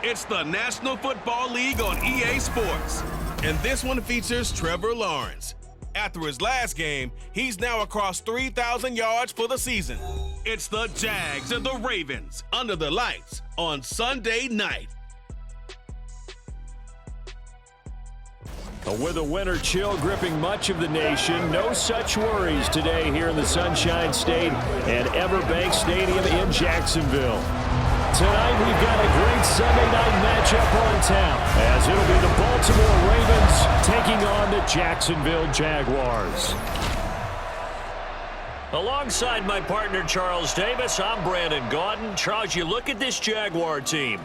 It's the National Football League on EA Sports, and this one features Trevor Lawrence. After his last game, he's now across 3,000 yards for the season. It's the Jags and the Ravens under the lights on Sunday night. With a winter chill gripping much of the nation, no such worries today here in the Sunshine State and Everbank Stadium in Jacksonville. Tonight we've got a great Sunday night matchup on tap, as it'll be the Baltimore Ravens taking on the Jacksonville Jaguars. Alongside my partner Charles Davis, I'm Brandon Gaudin. Charles, you look at this Jaguar team.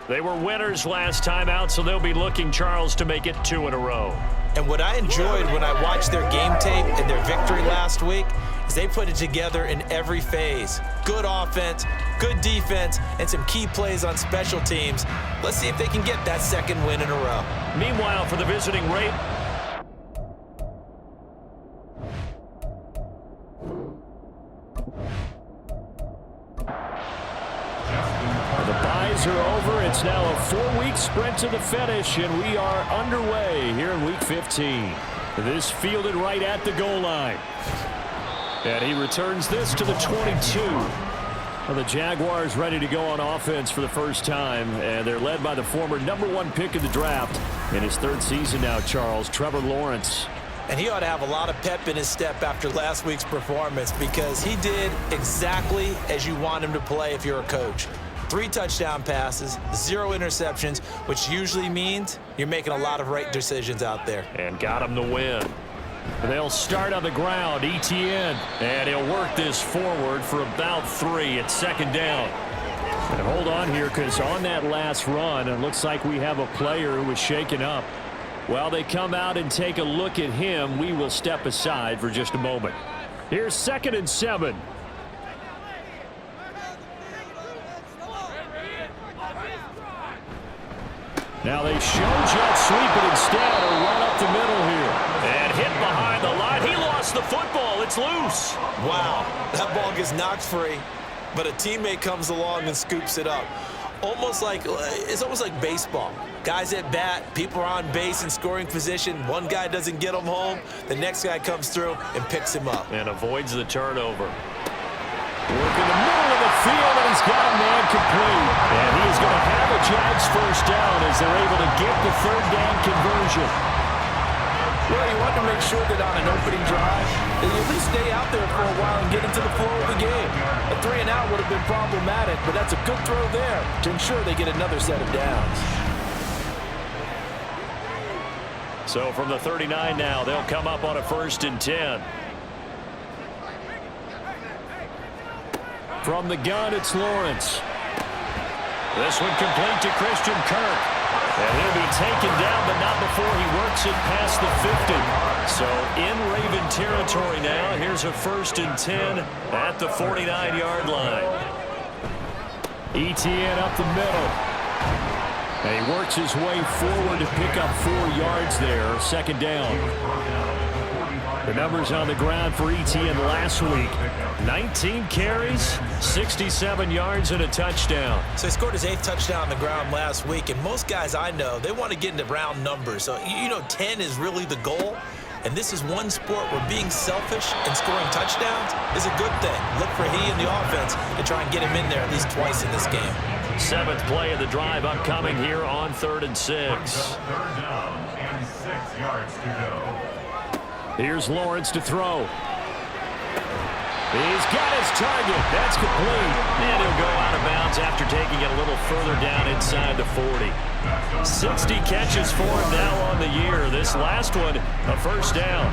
They were winners last time out, so they'll be looking, Charles, to make it 2 in a row. And what I enjoyed when I watched their game tape and their victory last week is they put it together in every phase. Good offense, good defense, and some key plays on special teams. Let's see if they can get that second win in a row. Meanwhile, for the visiting Ravens, the byes are over. It's now a 4-week sprint to the finish, and we are underway here in Week 15. This fielded right at the goal line. And he returns this to the 22. Well, the Jaguars ready to go on offense for the first time, and they're led by the former #1 pick of the draft in his 3rd season now, Charles, Trevor Lawrence. And he ought to have a lot of pep in his step after last week's performance, because he did exactly as you want him to play if you're a coach. 3 touchdown passes, 0 interceptions, which usually means you're making a lot of right decisions out there. And got him the win. They'll start on the ground, ETN, and he'll work this forward for about 3 at 2nd down. And hold on here, because on that last run, it looks like we have a player who was shaken up. While they come out and take a look at him, we will step aside for just a moment. Here's 2nd and 7. Now they show jet sweep, but instead a run up the middle here. and hit behind the line. He lost the football. It's loose. Wow, that ball gets knocked free, but a teammate comes along and scoops it up. It's almost like baseball. Guys at bat, people are on base in scoring position. One guy doesn't get him home. The next guy comes through and picks him up. And avoids the turnover. Work in the middle of the field, and he's got a man complete. And he's going to have a Jags first down as they're able to get the 3rd down conversion. Well, you want to make sure that on an opening drive, that you at least stay out there for a while and get into the flow of the game. A 3-and-out would have been problematic, but that's a good throw there to ensure they get another set of downs. So from the 39 now, they'll come up on a 1st and 10. From the gun, it's Lawrence. This one complete to Christian Kirk. And he'll be taken down, but not before he works it past the 50. So in Raven territory now, here's a 1st and 10 at the 49-yard line. ETN up the middle. And he works his way forward to pick up 4 yards there. 2nd down. The numbers on the ground for ETN last week. 19 carries, 67 yards, and a touchdown. So he scored his 8th touchdown on the ground last week, and most guys I know, they want to get into round numbers. So, 10 is really the goal. And this is one sport where being selfish and scoring touchdowns is a good thing. Look for he and the offense to try and get him in there at least twice in this game. 7th play of the drive upcoming here on 3rd and 6. 3rd down and 6 yards to go. Here's Lawrence to throw. He's got his target. That's complete. And he'll go out of bounds after taking it a little further down inside the 40. 60 catches for him now on the year. This last one, a 1st down.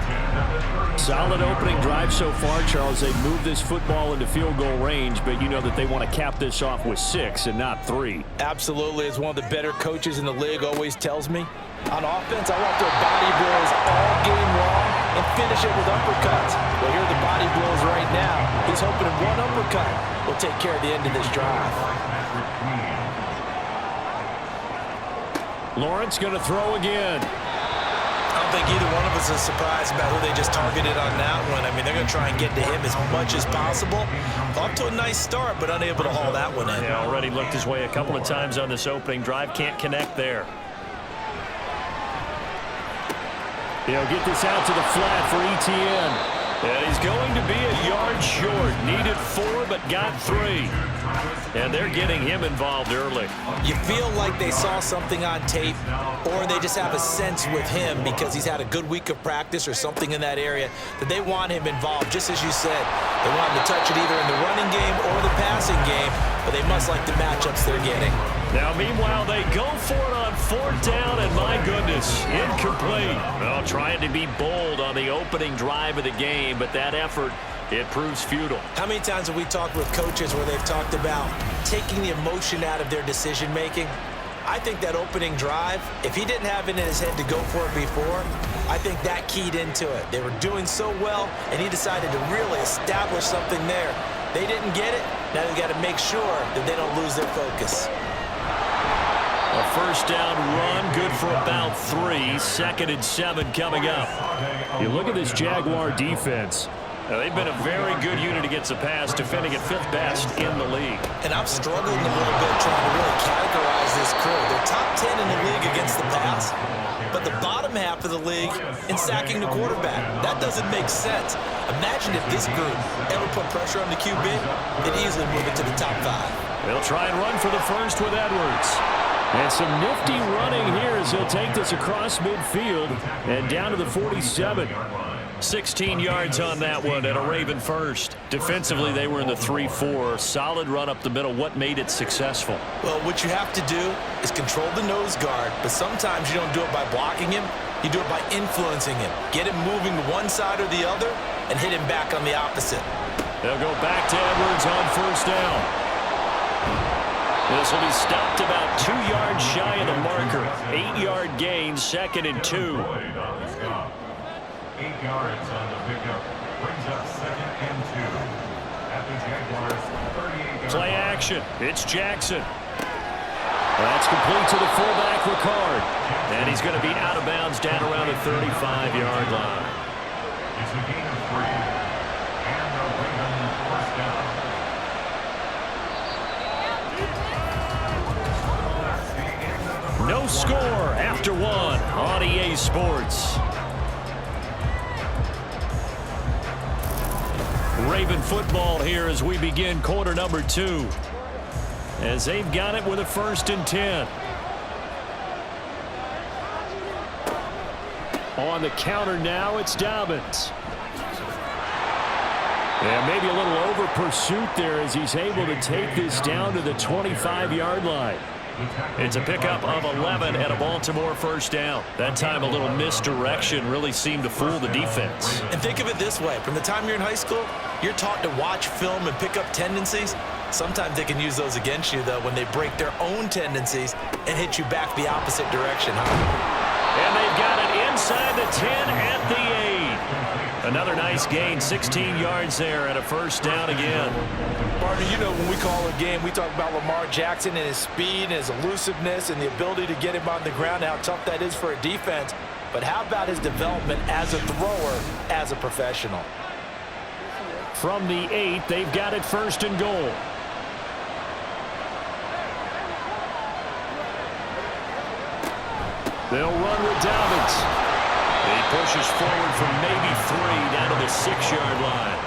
Solid opening drive so far, Charles. They've moved this football into field goal range, but you know that they want to cap this off with 6 and not 3. Absolutely. As one of the better coaches in the league always tells me, on offense, I want their body blows all game long and finish it with uppercuts. Well, here are the body blows right now. He's hoping in one uppercut will take care of the end of this drive. Lawrence going to throw again. I'm don't think either one of us is surprised about who they just targeted on that one. I mean, they're going to try and get to him as much as possible. Off to a nice start, but unable to haul that one in. Yeah, already looked his way a couple of times on this opening drive. Can't connect there. He'll get this out to the flat for ETN. And he's going to be a yard short. Needed 4, but got 3. And they're getting him involved early. You feel like they saw something on tape, or they just have a sense with him because he's had a good week of practice or something in that area that they want him involved. Just as you said, they want him to touch it either in the running game or the passing game, but they must like the matchups they're getting. Now, meanwhile, they go for it on 4th down, and my goodness, incomplete. Well, trying to be bold on the opening drive of the game, but that effort, it proves futile. How many times have we talked with coaches where they've talked about taking the emotion out of their decision-making? I think that opening drive, if he didn't have it in his head to go for it before, I think that keyed into it. They were doing so well, and he decided to really establish something there. They didn't get it. Now they've got to make sure that they don't lose their focus. A 1st down run, good for about 3. 2nd and 7 coming up. You look at this Jaguar defense. Now, they've been a very good unit against the pass, defending at 5th best in the league. And I'm struggling a little bit trying to really categorize this crew. They're top 10 in the league against the pass, but the bottom half of the league in sacking the quarterback. That doesn't make sense. Imagine if this group ever put pressure on the QB, they'd easily move it to the top 5. They'll try and run for the first with Edwards. And some nifty running here as he'll take this across midfield and down to the 47. 16 yards on that one and a Raven first. Defensively, they were in the 3-4. Solid run up the middle. What made it successful? Well, what you have to do is control the nose guard, but sometimes you don't do it by blocking him. You do it by influencing him. Get him moving to one side or the other and hit him back on the opposite. They'll go back to Edwards on 1st down. This will be stopped about 2 yards shy of the marker. 8-yard gain, 2nd and 2. 8 yards on the pickup brings up 2nd and 2 at the Jaguars 38. Play action. It's Jackson. That's complete to the fullback, Ricard. And he's going to be out of bounds down around the 35-yard line. It's a gain of 3. And a Raven 1st down. No score after 1 on EA Sports. Raven football here as we begin quarter number 2. As they've got it with a 1st and 10. On the counter now, it's Dobbins. And maybe a little over pursuit there as he's able to take this down to the 25-yard line. It's a pickup of 11 and a Baltimore 1st down. That time a little misdirection really seemed to fool the defense. And think of it this way. From the time you're in high school, you're taught to watch film and pick up tendencies. Sometimes they can use those against you, though, when they break their own tendencies and hit you back the opposite direction. And they've got it inside the 10 at the 8. Another nice gain, 16 yards there and a 1st down again. Partner, you know when we call a game, we talk about Lamar Jackson and his speed and his elusiveness and the ability to get him on the ground, how tough that is for a defense. But how about his development as a thrower, as a professional? From the 8, they've got it 1st and goal. They'll run with Dobbins. He pushes forward from maybe 3 down to the 6-yard line.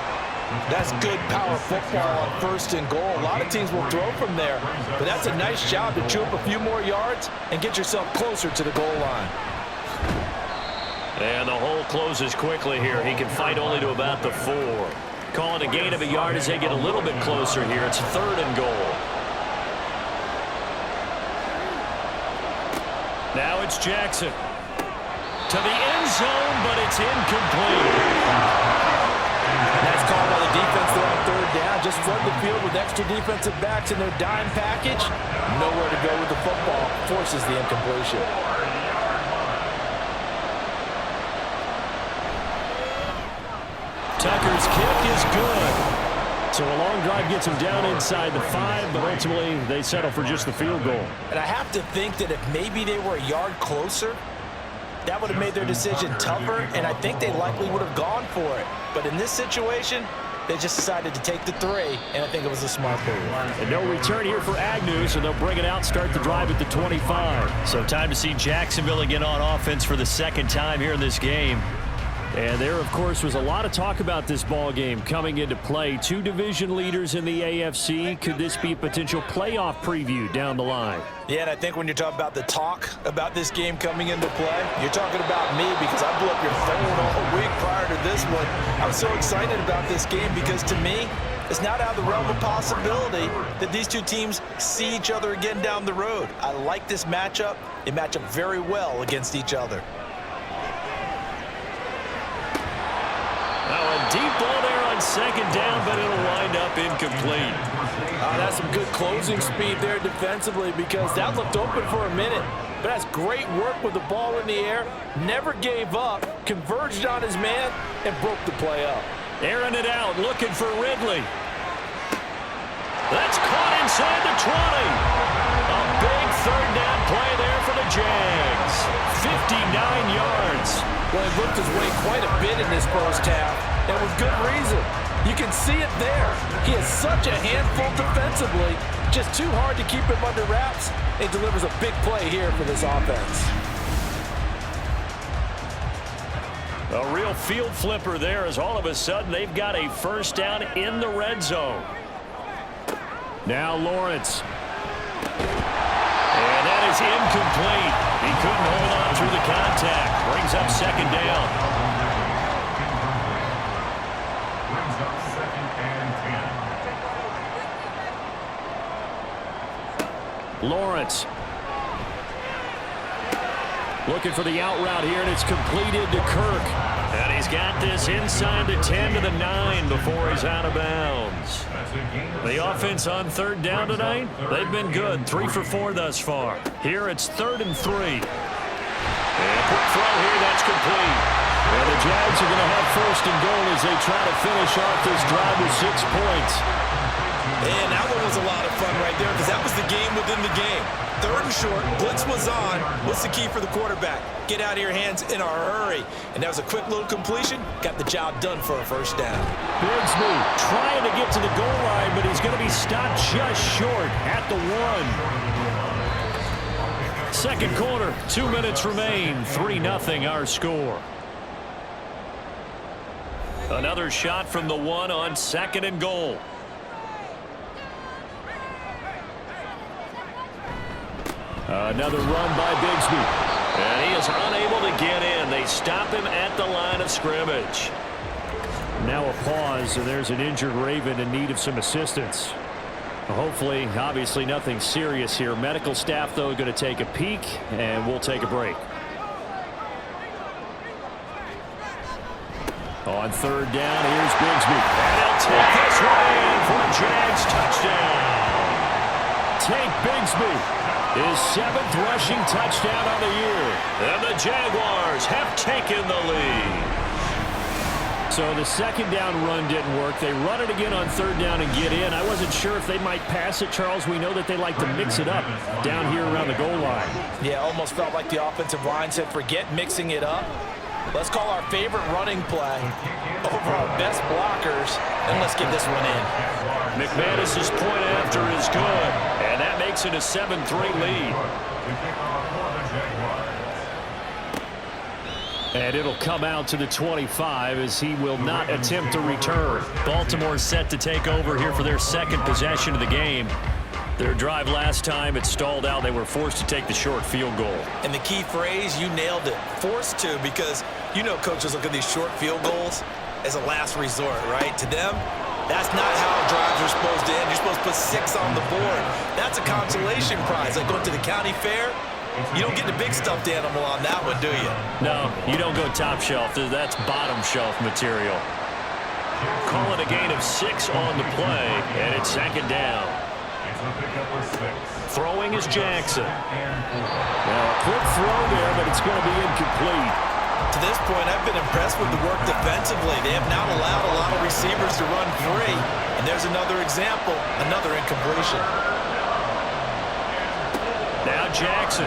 That's good power football on 1st and goal. A lot of teams will throw from there, but that's a nice job to chew up a few more yards and get yourself closer to the goal line. And the hole closes quickly here. He can fight only to about the 4. Calling a gain of a yard as they get a little bit closer here. It's 3rd and goal. Now it's Jackson. To the end zone, but it's incomplete. That's called by the defense there on 3rd down. Just flood the field with extra defensive backs in their dime package. Nowhere to go with the football. Forces the incompletion. Tucker's kick is good. So a long drive gets him down inside the 5, but ultimately they settle for just the field goal. And I have to think that if maybe they were a yard closer, that would have made their decision tougher, and I think they likely would have gone for it. But in this situation, they just decided to take the 3, and I think it was a smart move. And no return here for Agnew, so they'll bring it out, start the drive at the 25. So time to see Jacksonville again on offense for the second time here in this game. And there, of course, was a lot of talk about this ball game coming into play. 2 division leaders in the AFC. Could this be a potential playoff preview down the line? Yeah, and I think when you're talking about the talk about this game coming into play, you're talking about me because I blew up your phone all week prior to this one. I was so excited about this game because, to me, it's not out of the realm of possibility that these two teams see each other again down the road. I like this matchup. They match up very well against each other. Now a deep ball there on second down, but it'll wind up incomplete. That's some good closing speed there defensively because that looked open for a minute. But that's great work with the ball in the air. Never gave up, converged on his man, and broke the play up. Airing it out, looking for Ridley. That's caught inside the 20. A big third down play there for the Jags. 59 yards. Well, he worked his way quite a bit in this first half, and with good reason. You can see it there. He is such a handful defensively, just too hard to keep him under wraps, and delivers a big play here for this offense. A real field flipper there as all of a sudden they've got a first down in the red zone. Now Lawrence. And that is incomplete. He couldn't hold on through the contact. Brings up second down. Brings up 2nd and 10. Lawrence. Looking for the out route here, and it's completed to Kirk. And he's got this inside the 10 to the 9 before he's out of bounds. The offense on third down tonight, they've been good. 3 for 4 thus far. Here it's 3rd and 3. And a quick throw here, that's complete. And the Jags are going to have 1st and goal as they try to finish off this drive with 6 points. And that one was a lot of fun right there because that was the game within the game. 3rd and short, blitz was on. What's the key for the quarterback? Get out of your hands in a hurry. And that was a quick little completion. Got the job done for a first down. Bigsby trying to get to the goal line, but he's going to be stopped just short at the 1. Second quarter, 2 minutes remain. 3-0 our score. Another shot from the 1 on 2nd and goal. Another run by Bigsby. And he is unable to get in. They stop him at the line of scrimmage. Now a pause, and there's an injured Raven in need of some assistance. Hopefully, obviously nothing serious here. Medical staff, though, going to take a peek, and we'll take a break. On 3rd down, here's Bigsby. And he'll take this one in for a Jags touchdown. Take Bigsby. His 7th rushing touchdown on the year. And the Jaguars have taken the lead. So the 2nd down run didn't work. They run it again on 3rd down and get in. I wasn't sure if they might pass it, Charles. We know that they like to mix it up down here around the goal line. Yeah, almost felt like the offensive line said, forget mixing it up. Let's call our favorite running play over our best blockers, and let's get this one in. McManus's point after is good, and that makes it a 7-3 lead. And it'll come out to the 25 as he will not attempt to return. Baltimore set to take over here for their 2nd possession of the game. Their drive last time, it stalled out. They were forced to take the short field goal. And the key phrase, you nailed it, forced to, because you know coaches look at these short field goals as a last resort, right? To them, that's not how drives are supposed to end. You're supposed to put 6 on the board. That's a consolation prize. Like going to the county fair, you don't get the big stuffed animal on that one, do you? No, you don't go top shelf. That's bottom shelf material. Call it a gain of 6 on the play, and it's 2nd down. Throwing is Jackson. Now a quick throw there, but it's going to be incomplete. To this point, I've been impressed with the work defensively. They have not allowed a lot of receivers to run free. And there's another example, another incompletion. Now Jackson.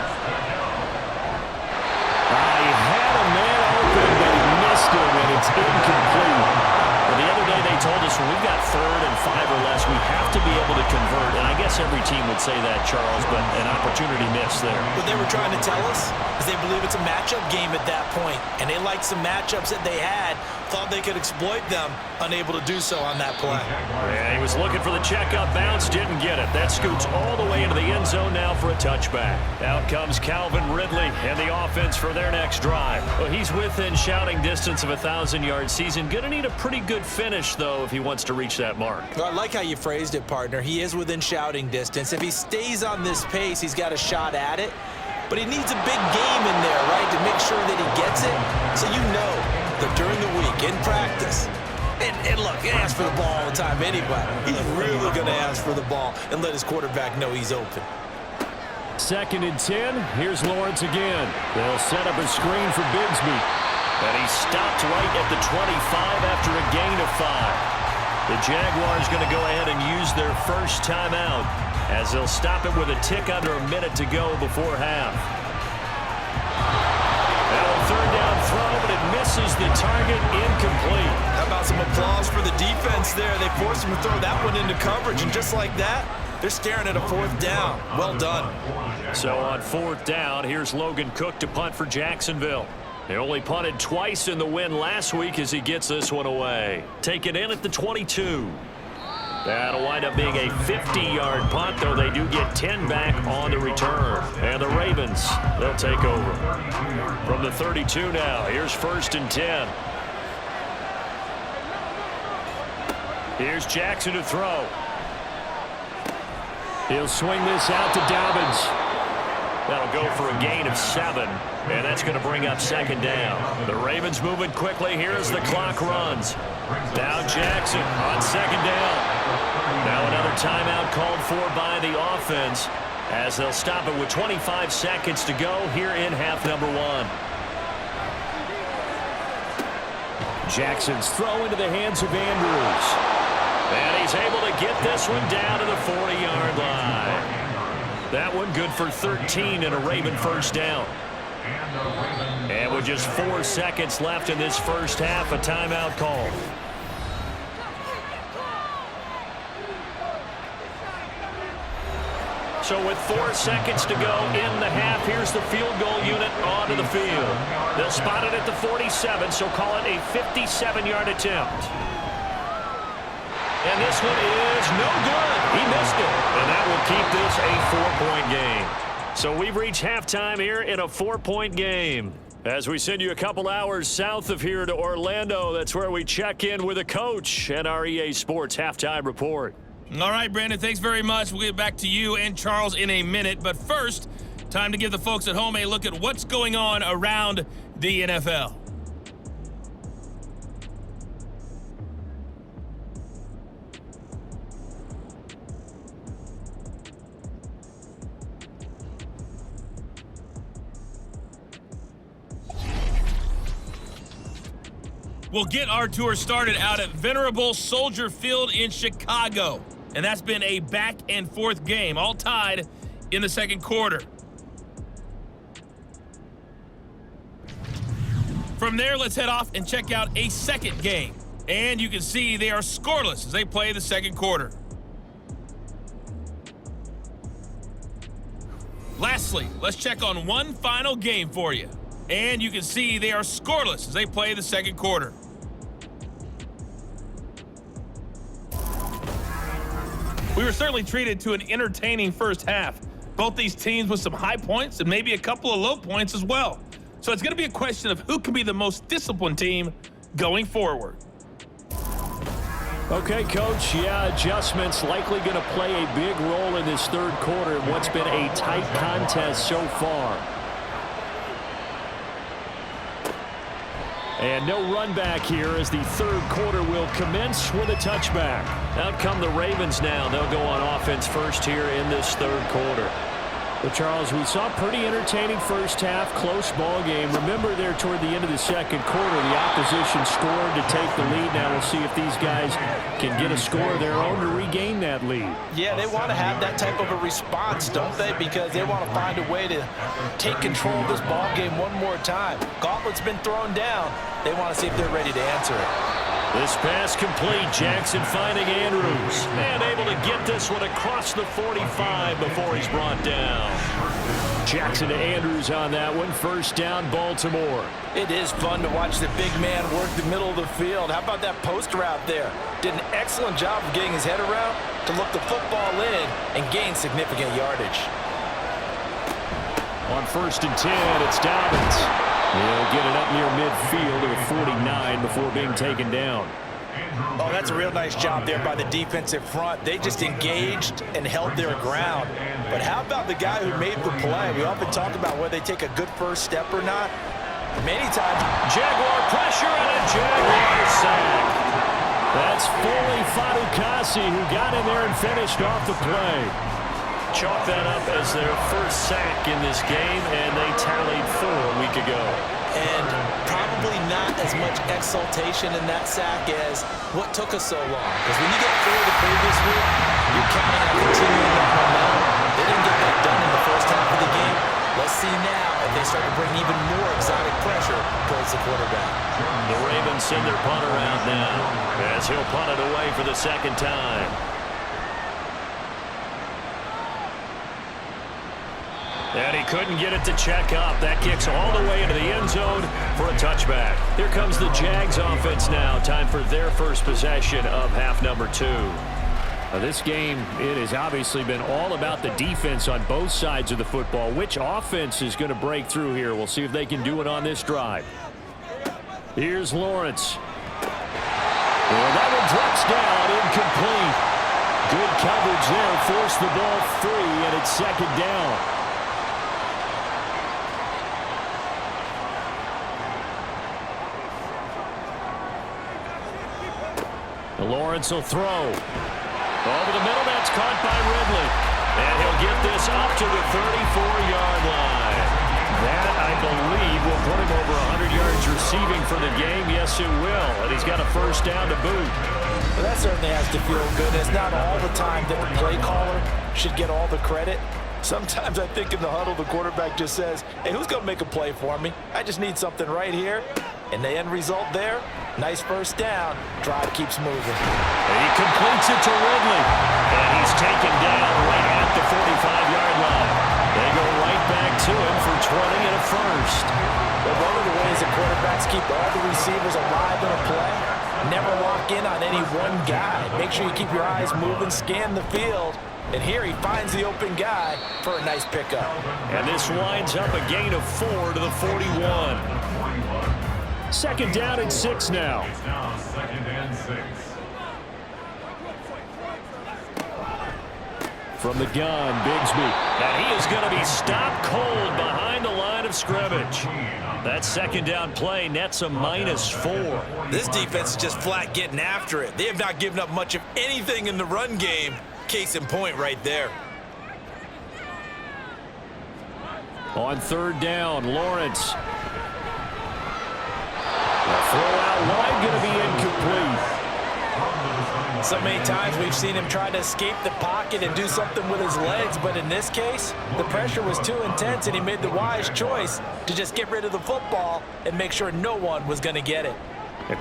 He had a man open, but he missed him, and it's incomplete. Well, the other day they told us when we've got 3rd and 5 or less, we have to be able to convert. And I guess every team would say that, Charles, but an opportunity missed there. What they were trying to tell us is they believe it's a matchup game at that point, and they liked some matchups that they had, thought they could exploit them, unable to do so on that play. Yeah, he was looking for the checkup bounce, didn't get it. That scoots all the way into the end zone now for a touchback. Out comes Calvin Ridley and the offense for their next drive. Well, he's within shouting distance of a 1,000-yard season. Going to need a pretty good finish, though, if he wants to reach that mark. Well, I like how you phrased it, partner. He is within shouting distance. If he stays on this pace, he's got a shot at it. But he needs a big game in there, right, to make sure that he gets it. So you know that during the week, in practice, and look, he asks for the ball all the time anyway. He's really going to ask for the ball and let his quarterback know he's open. 2nd and 10. Here's Lawrence again. They'll set up a screen for Bigsby. And he stopped right at the 25 after a gain of 5. The Jaguars going to go ahead and use their first timeout as they'll stop it with a tick under a minute to go before half. Now a 3rd down throw, but it misses the target, incomplete. How about some applause for the defense there? They forced him to throw that one into coverage, and just like that, they're staring at a 4th down. Well done. So on 4th down, here's Logan Cook to punt for Jacksonville. He only punted twice in the win last week as he gets this one away. Taken in at the 22. That'll wind up being a 50-yard punt, though they do get 10 back on the return. And the Ravens, they'll take over. From the 32 now, here's 1st and 10. Here's Jackson to throw. He'll swing this out to Dobbins. That'll go for a gain of 7, and that's going to bring up 2nd down. The Ravens moving quickly here as the clock runs. Now Jackson on 2nd down. Now another timeout called for by the offense as they'll stop it with 25 seconds to go here in half number 1. Jackson's throw into the hands of Andrews. And he's able to get this one down to the 40-yard line. That one good for 13 and a Raven first down. And with just 4 seconds left in this first half, a timeout call. So with 4 seconds to go in the half, here's the field goal unit onto the field. They'll spot it at the 47, so call it a 57-yard attempt. And this one is no good. He missed it. And that will keep this a 4-point game. So we've reached halftime here in a 4-point game. As we send you a couple hours south of here to Orlando, that's where we check in with a coach at our EA Sports Halftime Report. All right, Brandon, thanks very much. We'll get back to you and Charles in a minute. But first, time to give the folks at home a look at what's going on around the NFL. We'll get our tour started out at Venerable Soldier Field in Chicago. And that's been a back-and-forth game, all tied in the second quarter. From there, let's head off and check out a second game. And you can see they are scoreless as they play the second quarter. Lastly, let's check on one final game for you. And you can see they are scoreless as they play the second quarter. We were certainly treated to an entertaining first half. Both these teams with some high points and maybe a couple of low points as well. So it's going to be a question of who can be the most disciplined team going forward. Okay, Coach, adjustments likely going to play a big role in this third quarter in what's been a tight contest so far. And no run back here as the third quarter will commence with a touchback. Out come the Ravens now. They'll go on offense first here in this third quarter. Well, Charles, we saw a pretty entertaining first half, close ball game. Remember there toward the end of the second quarter, the opposition scored to take the lead. Now we'll see if these guys can get a score of their own to regain that lead. Yeah, they want to have that type of a response, don't they? Because they want to find a way to take control of this ball game one more time. Gauntlet's been thrown down. They want to see if they're ready to answer it. This pass complete. Jackson finding Andrews. And able to get this one across the 45 before he's brought down. Jackson to Andrews on that one. First down, Baltimore. It is fun to watch the big man work the middle of the field. How about that post route there? Did an excellent job of getting his head around to look the football in and gain significant yardage. On 1st and 10, it's Dobbins. He'll get it up near midfield to the 49 before being taken down. Oh, that's a real nice job there by the defensive front. They just engaged and held their ground. But how about the guy who made the play? We often talk about whether they take a good first step or not. Many times, Jaguar pressure and a Jaguar sack. That's Foley Fadukasi who got in there and finished off the play. Chalk that up as their first sack in this game, and they tallied 4 a week ago. And probably not as much exultation in that sack as what took us so long. Because when you get 4 the previous week, you're counting on continuing that momentum. They didn't get that done in the first half of the game. Let's see now if they start to bring even more exotic pressure towards the quarterback. The Ravens send their punter out now as he'll punt it away for the second time. And he couldn't get it to check up. That kicks all the way into the end zone for a touchback. Here comes the Jags offense now. Time for their first possession of half number 2. This game, it has obviously been all about the defense on both sides of the football. Which offense is going to break through here? We'll see if they can do it on this drive. Here's Lawrence. And that one drops down, incomplete. Good coverage there, forced the ball free, and it's second down. Lawrence will throw. Over the middle, that's caught by Ridley. And he'll get this up to the 34-yard line. That, I believe, will put him over 100 yards receiving for the game. Yes, it will. And he's got a first down to boot. Well, that certainly has to feel good. It's not all the time that the play caller should get all the credit. Sometimes I think in the huddle, the quarterback just says, hey, who's going to make a play for me? I just need something right here. And the end result there, nice first down. Drive keeps moving. And he completes it to Ridley. And he's taken down right at the 45-yard line. They go right back to him for 20 and a first. But one of the ways the quarterbacks keep all the receivers alive in a play, never lock in on any one guy. Make sure you keep your eyes moving, scan the field. And here he finds the open guy for a nice pickup. And this winds up a gain of 4 to the 41. Second down and 6 now. It's now 2nd and 6. From the gun, Bigsby. And he is going to be stopped cold behind the line of scrimmage. That second down play nets a -4. This defense is just flat getting after it. They have not given up much of anything in the run game. Case in point right there. On 3rd down, Lawrence. The throw out wide going to be incomplete. So many times we've seen him try to escape the pocket and do something with his legs, but in this case, the pressure was too intense and he made the wise choice to just get rid of the football and make sure no one was going to get it.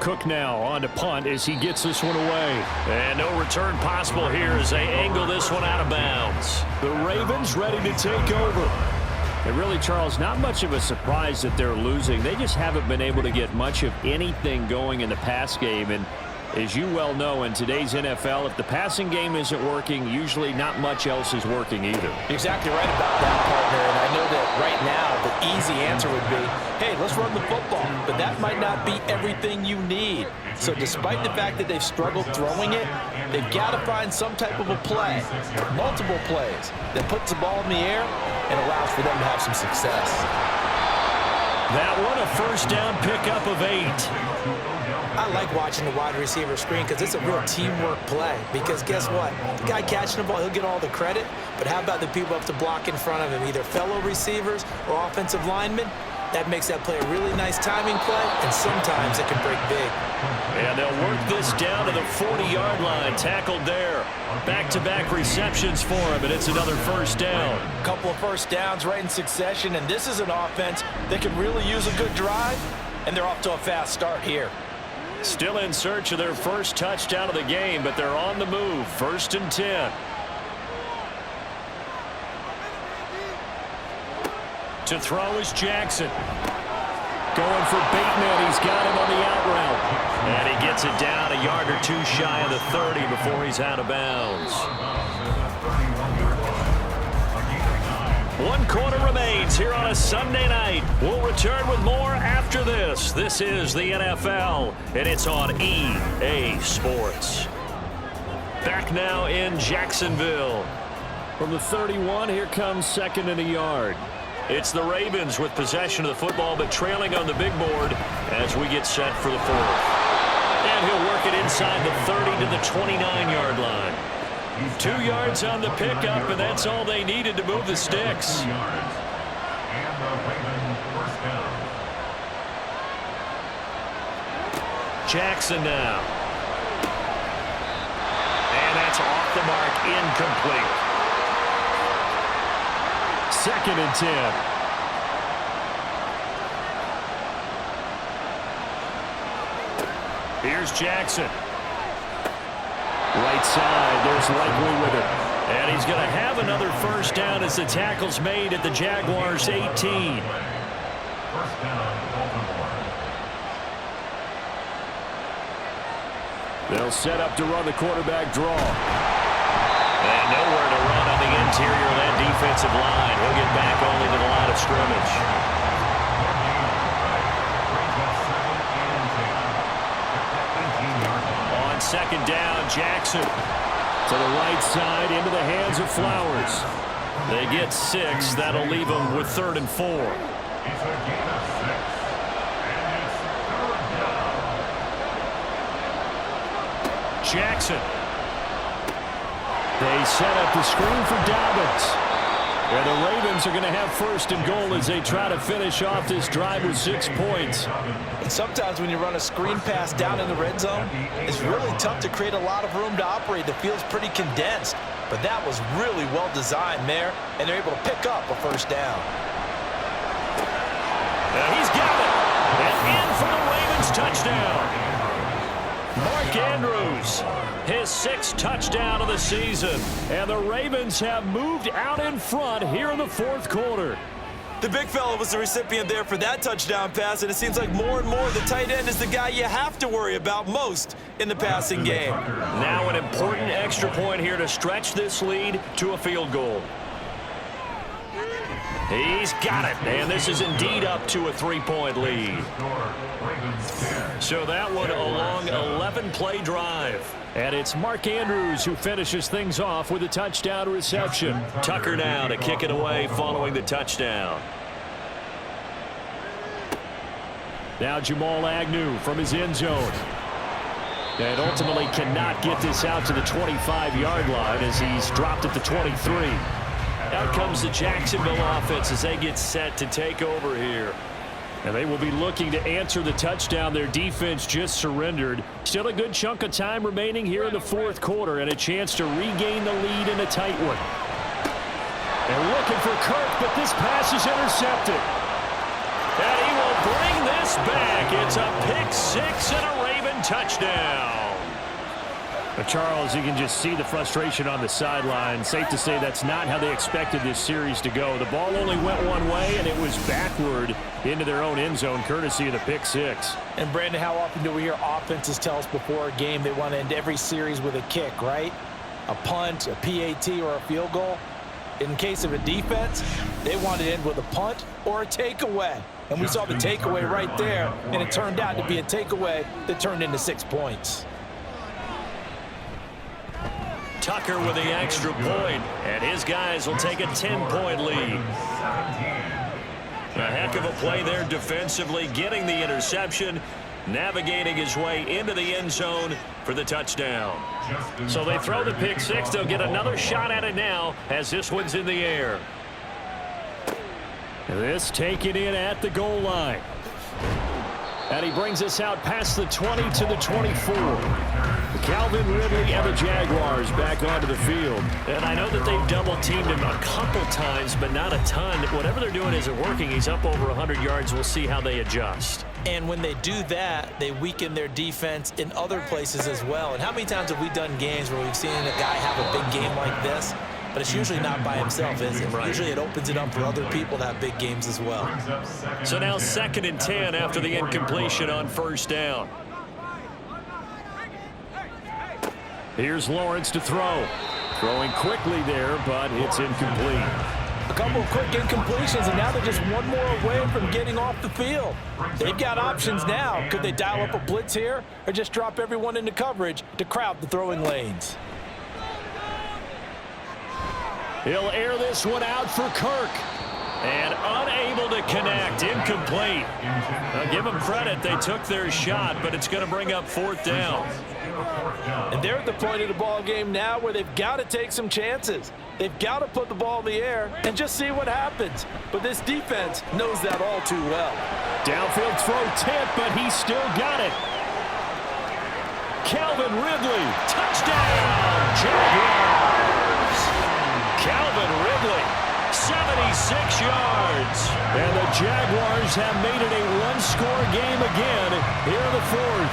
Cook now on to punt as he gets this one away. And no return possible here as they angle this one out of bounds. The Ravens ready to take over. And really, Charles, not much of a surprise that they're losing. They just haven't been able to get much of anything going in the pass game. And as you well know, in today's NFL, if the passing game isn't working, usually not much else is working either. Exactly right about that, partner. And I know that right now the easy answer would be, hey, let's run the football. But that might not be everything you need. So despite the fact that they've struggled throwing it, they've got to find some type of a play, multiple plays, that puts the ball in the air and allows for them to have some success. That one a first down pickup of 8. I like watching the wide receiver screen because it's a real teamwork play. Because guess what? The guy catching the ball, he'll get all the credit. But how about the people up to block in front of him, either fellow receivers or offensive linemen? That makes that play a really nice timing play, and sometimes it can break big. And they'll work this down to the 40-yard line. Tackled there. Back-to-back receptions for him, and it's another first down. A couple of first downs right in succession, and this is an offense that can really use a good drive, and they're off to a fast start here. Still in search of their first touchdown of the game, but they're on the move. 1st and 10. To throw is Jackson. Going for Bateman. He's got him on the out route. And he gets it down a yard or two shy of the 30 before he's out of bounds. 1 quarter remains here on a Sunday night. We'll return with more after this. This is the NFL, and it's on EA Sports. Back now in Jacksonville. From the 31, here comes 2nd and a yard. It's the Ravens with possession of the football, but trailing on the big board as we get set for the 4th. And he'll work it inside the 30 to the 29-yard line. 2 yards on the pickup, and that's all they needed to move the sticks. Jackson now. And that's off the mark, incomplete. 2nd and 10. Here's Jackson. Right side, there's Likely with it. And he's going to have another first down as the tackle's made at the Jaguars' 18. First down, Baltimore. They'll set up to run the quarterback draw. And nowhere to run on the interior of that defensive line. He'll get back only to the line of scrimmage. On 2nd down, Jackson. To the right side, into the hands of Flowers. They get 6. That'll leave them with 3rd and 4. It's a gain of 6. And it's 3rd down. Jackson. They set up the screen for Dobbins. And the Ravens are going to have 1st and goal as they try to finish off this drive with 6 points. And sometimes when you run a screen pass down in the red zone, it's really tough to create a lot of room to operate. The field's pretty condensed. But that was really well designed there, and they're able to pick up a first down. And he's got it. And in for the Ravens touchdown. Mark Andrews, his 6th touchdown of the season. And the Ravens have moved out in front here in the 4th quarter. The big fella was the recipient there for that touchdown pass, and it seems like more and more the tight end is the guy you have to worry about most in the passing game. Now an important extra point here to stretch this lead to a field goal. He's got it, and this is indeed up to a 3-point lead. So that one a long 11-play drive. And it's Mark Andrews who finishes things off with a touchdown reception. Tucker now to kick it away following the touchdown. Now Jamal Agnew from his end zone. And ultimately cannot get this out to the 25-yard line as he's dropped at the 23. Out comes the Jacksonville offense as they get set to take over here. And they will be looking to answer the touchdown their defense just surrendered. Still a good chunk of time remaining here in the 4th quarter and a chance to regain the lead in a tight one. And looking for Kirk, but this pass is intercepted. And he will bring this back. It's a pick-6 and a Raven touchdown. But Charles, you can just see the frustration on the sideline. Safe to say that's not how they expected this series to go. The ball only went one way, and it was backward into their own end zone, courtesy of the pick-6. And, Brandon, how often do we hear offenses tell us before a game they want to end every series with a kick, right? A punt, a PAT, or a field goal. In case of a defense, they want to end with a punt or a takeaway. And we saw the takeaway right there, and it turned out to be a takeaway that turned into 6 points. Tucker with the extra point, and his guys will take a 10-point lead. A heck of a play there defensively, getting the interception, navigating his way into the end zone for the touchdown. So they throw the pick six. They'll get another shot at it now as this one's in the air. This taken in at the goal line. And he brings us out past the 20 to the 24. Calvin Ridley and the Jaguars back onto the field. And I know that they've double-teamed him a couple times, but not a ton. Whatever they're doing isn't working. He's up over 100 yards. We'll see how they adjust. And when they do that, they weaken their defense in other places as well. And how many times have we done games where we've seen a guy have a big game like this? But it's usually not by himself, is it? Right. Usually it opens it up for other people to have big games as well. So now 2nd and 10 after the incompletion on first down. Here's Lawrence to throw. Throwing quickly there, but it's incomplete. A couple of quick incompletions, and now they're just one more away from getting off the field. They've got options now. Could they dial up a blitz here or just drop everyone into coverage to crowd the throwing lanes? He'll air this one out for Kirk. And unable to connect. Incomplete. Now give them credit. They took their shot, but it's going to bring up 4th down. And they're at the point of the ball game now where they've got to take some chances. They've got to put the ball in the air and just see what happens. But this defense knows that all too well. Downfield throw tip, but he still got it. Calvin Ridley. Touchdown, Jaguars. Calvin Ridley, 76 yards. And the Jaguars have made it a one-score game again here in the 4th.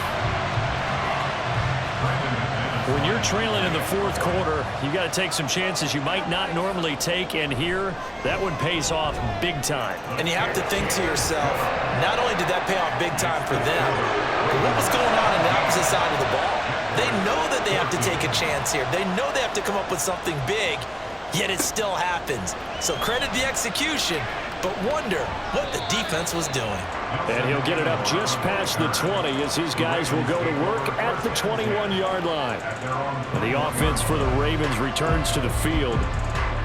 When you're trailing in the 4th quarter, you got to take some chances you might not normally take, and here, that one pays off big time. And you have to think to yourself, not only did that pay off big time for them, but what was going on the opposite side of the ball? They know that they have to take a chance here. They know they have to come up with something big, yet it still happens. So credit the execution, but wonder what the defense was doing. And he'll get it up just past the 20 as his guys will go to work at the 21-yard line. And the offense for the Ravens returns to the field.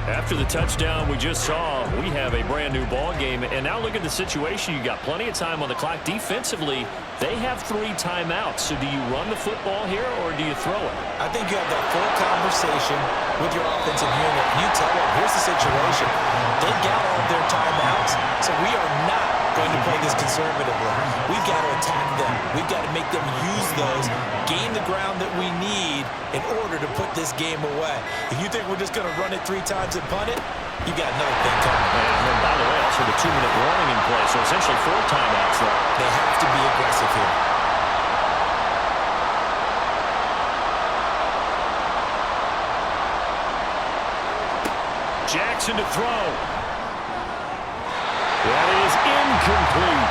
After the touchdown we just saw, we have a brand new ball game. And now look at the situation. You got plenty of time on the clock. Defensively, they have 3 timeouts. So do you run the football here or do you throw it? I think you have that full conversation with your offensive unit. You tell them, here's the situation. They've got all of their timeouts, so we are not going to play this conservatively. We've got to attack them. We've got to make them use those, gain the ground that we need in order to put this game away. If you think we're just going to run it 3 times and punt it, you got another thing coming. And by the way, also the 2-minute warning in play, so essentially 4 timeouts there. They have to be aggressive here. Jackson to throw. That is incomplete.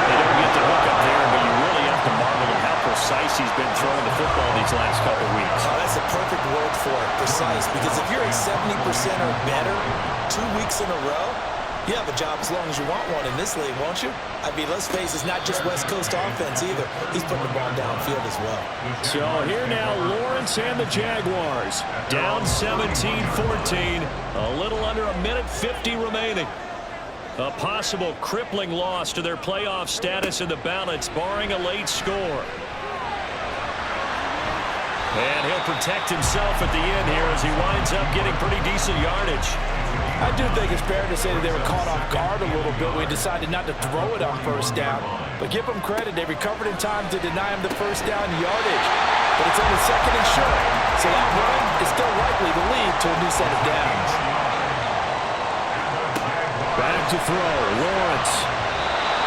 They don't get the hook up there, but you really have to marvel at how precise he's been throwing the football these last couple weeks. Oh, that's a perfect word for it, precise. Because if you're at 70% or better 2 weeks in a row, you have a job as long as you want one in this league, won't you? I mean, let's face it, it's not just West Coast offense either. He's putting the ball downfield as well. So here now, Lawrence and the Jaguars. Down 17-14, a little under 1:50 remaining. A possible crippling loss to their playoff status in the balance, barring a late score. And he'll protect himself at the end here as he winds up getting pretty decent yardage. I do think it's fair to say that they were caught off guard a little bit when he decided not to throw it on first down. But give them credit. They recovered in time to deny him the first down yardage. But it's only 2nd and short. So that run is still likely to lead to a new set of downs. Back to throw, Lawrence.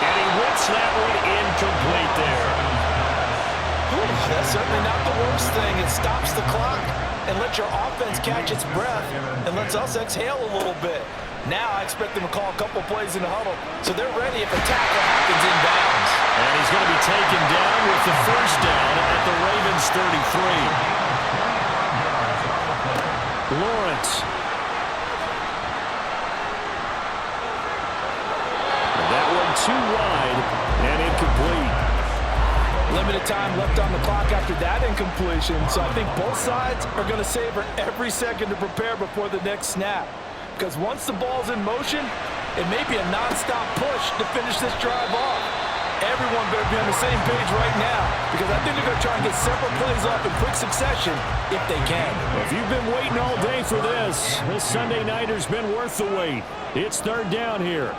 And he whips that one incomplete there. That's certainly not the worst thing. It stops the clock and lets your offense catch its breath and lets us exhale a little bit. Now I expect them to call a couple plays in the huddle so they're ready if a tackle happens in bounds. And he's going to be taken down with the first down at the Ravens 33. Lawrence. And that one too wide and incomplete. Limited time left on the clock after that incompletion, so I think both sides are going to savor every second to prepare before the next snap. Because once the ball's in motion, it may be a non-stop push to finish this drive off. Everyone better be on the same page right now because I think they're going to try and get several plays off in quick succession if they can. If you've been waiting all day for this Sunday nighter's been worth the wait. It's third down here.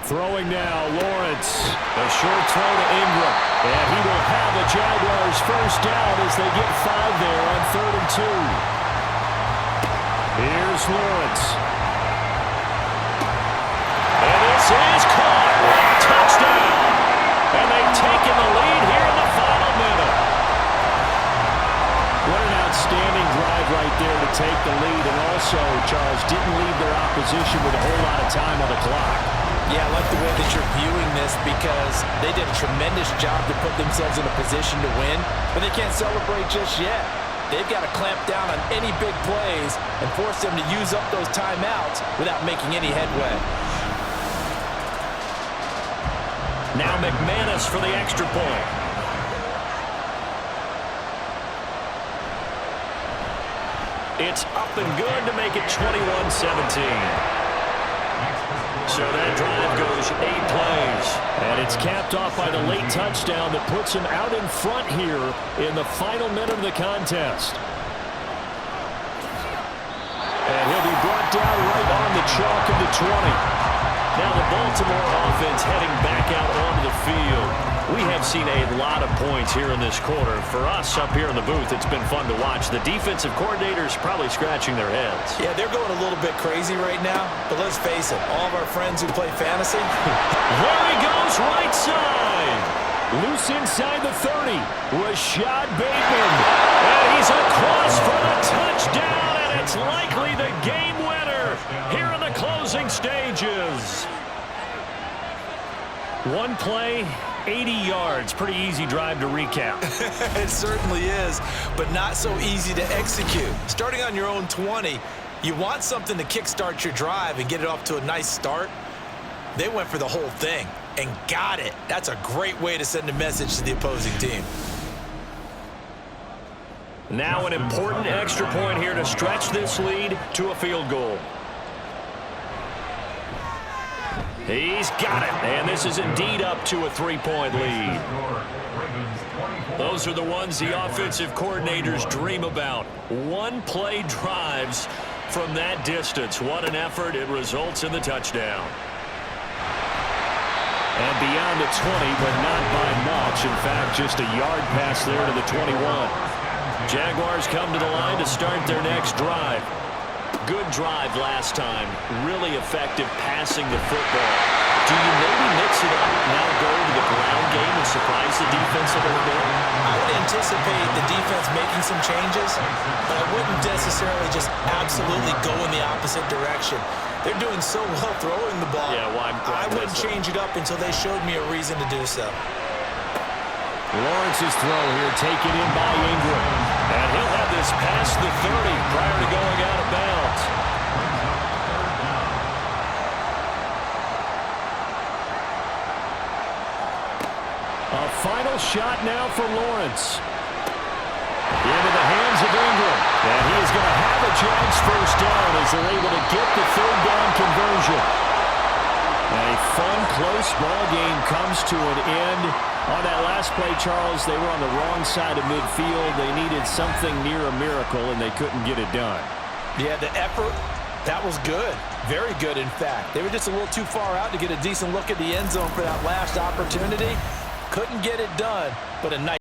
Throwing now, Lawrence. A short throw to Ingram. And he will have a Jaguars first down as they get 5 there on 3rd and 2. Here's Lawrence. And this is caught. Touchdown. And they've taken the lead here in the final minute. What an outstanding drive right there to take the lead. And also, Charles, didn't leave their opposition with a whole lot of time on the clock. Yeah, I like the way that you're viewing this because they did a tremendous job to put themselves in a position to win, but they can't celebrate just yet. They've got to clamp down on any big plays and force them to use up those timeouts without making any headway. Now McManus for the extra point. It's up and good to make it 21-17. So that drive goes 8 plays. And it's capped off by the late touchdown that puts him out in front here in the final minute of the contest. And he'll be brought down right on the chalk of the 20. Now the Baltimore offense heading back out onto the field. We have seen a lot of points here in this quarter. For us up here in the booth, it's been fun to watch. The defensive coordinators probably scratching their heads. Yeah, they're going a little bit crazy right now, but let's face it, all of our friends who play fantasy. There he goes, right side. Loose inside the 30. Rashad Bateman. And he's across for the touchdown, and it's likely the game winner here in the closing stages. One play, 80 yards. Pretty easy drive to recap. It certainly is, but not so easy to execute. Starting on your own 20, you want something to kickstart your drive and get it off to a nice start. They went for the whole thing and got it. That's a great way to send a message to the opposing team. Now an important extra point here to stretch this lead to a field goal. He's got it, and this is indeed up to a 3-point lead. Those are the ones the offensive coordinators dream about. One-play drives from that distance. What an effort. It results in the touchdown. And beyond the 20, but not by much. In fact, just a yard pass there to the 21. Jaguars come to the line to start their next drive. Good drive last time. Really effective passing the football. Do you maybe mix it up, now go to the ground game and surprise the defense a little bit? I would anticipate the defense making some changes, but I wouldn't necessarily just absolutely go in the opposite direction. They're doing so well throwing the ball. Yeah, well, I wouldn't change it up until they showed me a reason to do so. Lawrence's throw here taken in by Ingram. And he'll have this past the 30 prior to going out of bounds. A final shot now for Lawrence. Into the hands of Ingram. And he is going to have a Jags first down as they're able to get the third down conversion. A fun, close ball game comes to an end. On that last play, Charles, they were on the wrong side of midfield. They needed something near a miracle, and they couldn't get it done. Yeah, the effort, that was good. Very good, in fact. They were just a little too far out to get a decent look at the end zone for that last opportunity. Couldn't get it done, but a nice